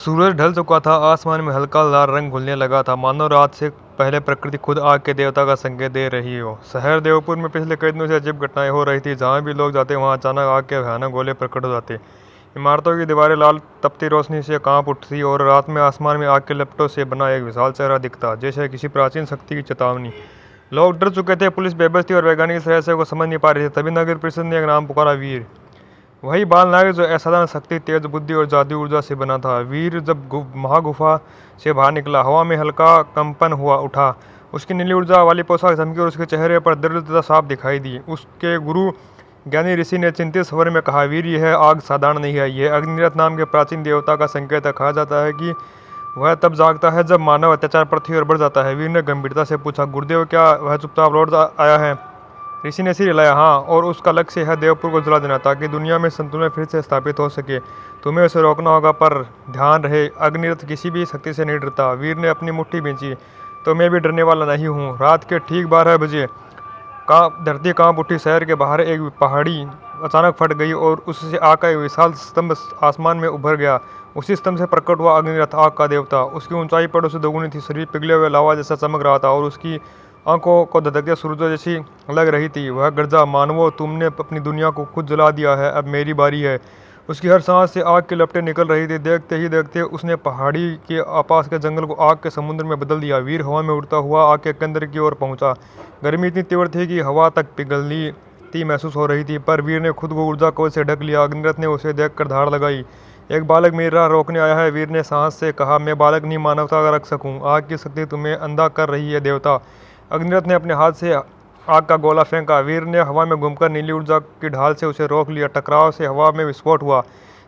सूरज ढल चुका था। आसमान में हल्का लाल रंग घुलने लगा था, मानो रात से पहले प्रकृति खुद आग के देवता का संकेत दे रही हो। शहर देवपुर में पिछले कई दिनों से अजीब घटनाएं हो रही थी। जहां भी लोग जाते वहां अचानक आग के भयानक गोले प्रकट हो जाते। इमारतों की दीवारें लाल तपती रोशनी से कांप उठती और रात में आसमान में आग के लपटों से बना एक विशाल चेहरा दिखता, जैसे किसी प्राचीन शक्ति की चेतावनी। लोग डर चुके थे, पुलिस बेबस थी और वैज्ञानिक इस रहस्य को समझ नहीं पा रहे थे। तभी नगर परिषद ने एक नाम पुकारा, वीर। वही बालनाग जो असाधारण शक्ति, तेज बुद्धि और जादुई ऊर्जा से बना था। वीर जब महागुफा से बाहर निकला, हवा में हल्का कंपन हुआ उठा। उसकी नीली ऊर्जा वाली पोशाक चमकी और उसके चेहरे पर दृढ़ता साफ दिखाई दी। उसके गुरु ज्ञानी ऋषि ने चिंतित स्वर में कहा, वीर, यह आग साधारण नहीं है, यह अग्निरथ नाम के प्राचीन देवता का संकेत है। कहा जाता है कि वह तब जागता है जब मानव अत्याचार पृथ्वी और बढ़ जाता है। वीर ने गंभीरता से पूछा, गुरुदेव, क्या वह चुपचाप लौट आया है? ऋषि ने सिर हिलाया, हाँ, और उसका लक्ष्य है देवपुर को जला देना, ताकि दुनिया में संतुलन फिर से स्थापित हो सके। तुम्हें उसे रोकना होगा, पर ध्यान रहे, अग्निरथ किसी भी शक्ति से नहीं डरता। वीर ने अपनी मुट्ठी खींची, तो मैं भी डरने वाला नहीं हूँ। रात के ठीक 12 बजे धरती कांप उठी। शहर के बाहर एक पहाड़ी अचानक फट गई और उससे आग का एक विशाल स्तंभ आसमान में उभर गया। उसी स्तंभ से प्रकट हुआ अग्निरथ, आग का देवता। उसकी ऊंचाई पर उससे दोगुनी थी, शरीर पिघले हुए लावा जैसा चमक रहा था और उसकी आंखों को धधकते सूरज जैसी लग रही थी। वह गर्जा, मानवो, तुमने अपनी दुनिया को खुद जला दिया है, अब मेरी बारी है। उसकी हर सांस से आग की लपटें निकल रही थी। देखते ही देखते उसने पहाड़ी के आपास के जंगल को आग के समुद्र में बदल दिया। वीर हवा में उड़ता हुआ आग के केंद्र की ओर पहुंचा। गर्मी इतनी तीव्र थी कि हवा तक पिघलती ती महसूस हो रही थी, पर वीर ने खुद को ऊर्जा कवच से ढक लिया। अग्निरथ ने उसे देखकर धाड़ लगाई। एक बालक मेरी राह रोकने आया है, वीर ने साहस से कहा। मैं बालक नहीं, मानवता का रक्षक हूँ। आग की शक्ति तुम्हें अंधा कर रही है, देवता। अग्निरथ ने अपने हाथ से आग का गोला फेंका। वीर ने हवा में घूमकर नीली ऊर्जा की ढाल से उसे रोक लिया। टकराव से हवा में विस्फोट हुआ,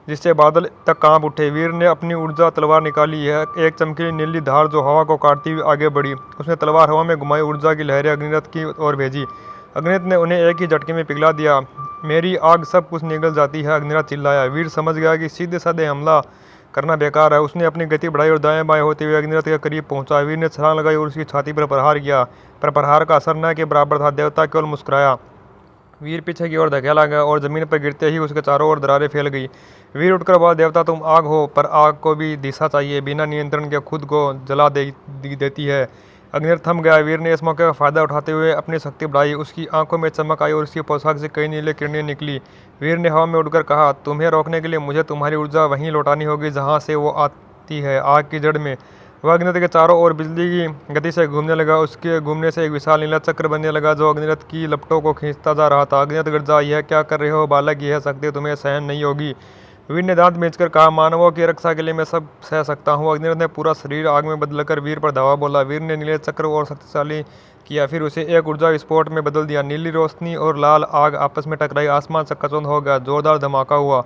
जिससे बादल तक कांप उठे। वीर ने अपनी ऊर्जा तलवार निकाली है, एक चमकीली नीली धार जो हवा को काटती हुई आगे बढ़ी। उसने तलवार हवा में घुमाई, ऊर्जा की लहरें अग्निरथ की ओर भेजी। अग्निरथ ने उन्हें एक ही झटके में पिघला दिया। मेरी आग सब कुछ निगल जाती है, अग्निरथ चिल्लाया। वीर समझ गया कि सीधे साधे हमला करना बेकार है। उसने अपनी गति बढ़ाई और दाएं बाएं होते हुए अग्निरथ के करीब पहुंचा। वीर ने छलांग लगाई और उसकी छाती पर प्रहार किया, पर प्रहार का असर न के बराबर था। देवता केवल मुस्कुराया। वीर पीछे की ओर धकेला गया और जमीन पर गिरते ही उसके चारों ओर दरारें फैल गई। वीर उठकर बोला, देवता, तुम आग हो, पर आग को भी दिशा चाहिए। बिना नियंत्रण के खुद को जला देती है। अग्निरथ थम गया। वीर ने इस मौके का फायदा उठाते हुए अपनी शक्ति बढ़ाई। उसकी आंखों में चमक आई और उसकी पोशाक से कई नीले किरणें निकली। वीर ने हवा में उड़कर कहा, तुम्हें रोकने के लिए मुझे तुम्हारी ऊर्जा वहीं लौटानी होगी जहां से वो आती है, आग की जड़ में। वह अग्निरथ के चारों ओर बिजली की गति से घूमने लगा। उसके घूमने से एक विशाल नीला चक्र बनने लगा जो अग्निरथ की लपटों को खींचता जा रहा था। अग्निरथ गर्जा, यह क्या कर रहे हो बालक, यह शक्ति तुम्हें सहन नहीं होगी। वीर ने दांत बेचकर कहा, मानवों की रक्षा के लिए मैं सब सह सकता हूँ। अग्निरथ ने पूरा शरीर आग में बदलकर वीर पर धावा बोला। वीर ने नीले चक्र और शक्तिशाली किया, फिर उसे एक ऊर्जा विस्फोट में बदल दिया। नीली रोशनी और लाल आग आपस में टकराई, आसमान चकनाचूर हो गया, जोरदार धमाका हुआ।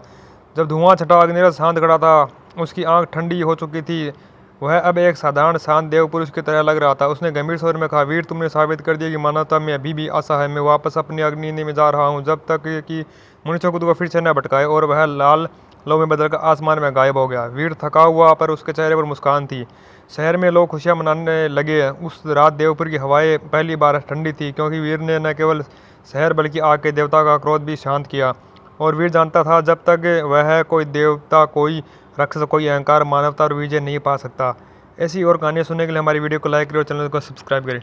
जब धुआं छटा, अग्निरथ शांत खड़ा था। उसकी आंख ठंडी हो चुकी थी। वह अब एक साधारण शांत देव पुरुष की तरह लग रहा था। उसने गंभीर स्वर में कहा, वीर, तुमने साबित कर दिया कि मानवता में अभी भी आशा है। मैं वापस अपनी अग्नि में जा रहा हूँ, जब तक कि मनुष्य खुद को फिर से न भटकाए। और वह लाल लौ में बदलकर आसमान में गायब हो गया। वीर थका हुआ, पर उसके चेहरे पर मुस्कान थी। शहर में लोग खुशियां मनाने लगे। उस रात देवपुर की हवाएं पहली बार ठंडी थी, क्योंकि वीर ने न केवल शहर बल्कि आग के देवता का क्रोध भी शांत किया। और वीर जानता था, जब तक वह कोई देवता, कोई राक्षस, कोई अहंकार मानवता और विजय नहीं पा सकता। ऐसी और कहानियाँ सुनने के लिए हमारी वीडियो को लाइक करें और चैनल को सब्सक्राइब करें।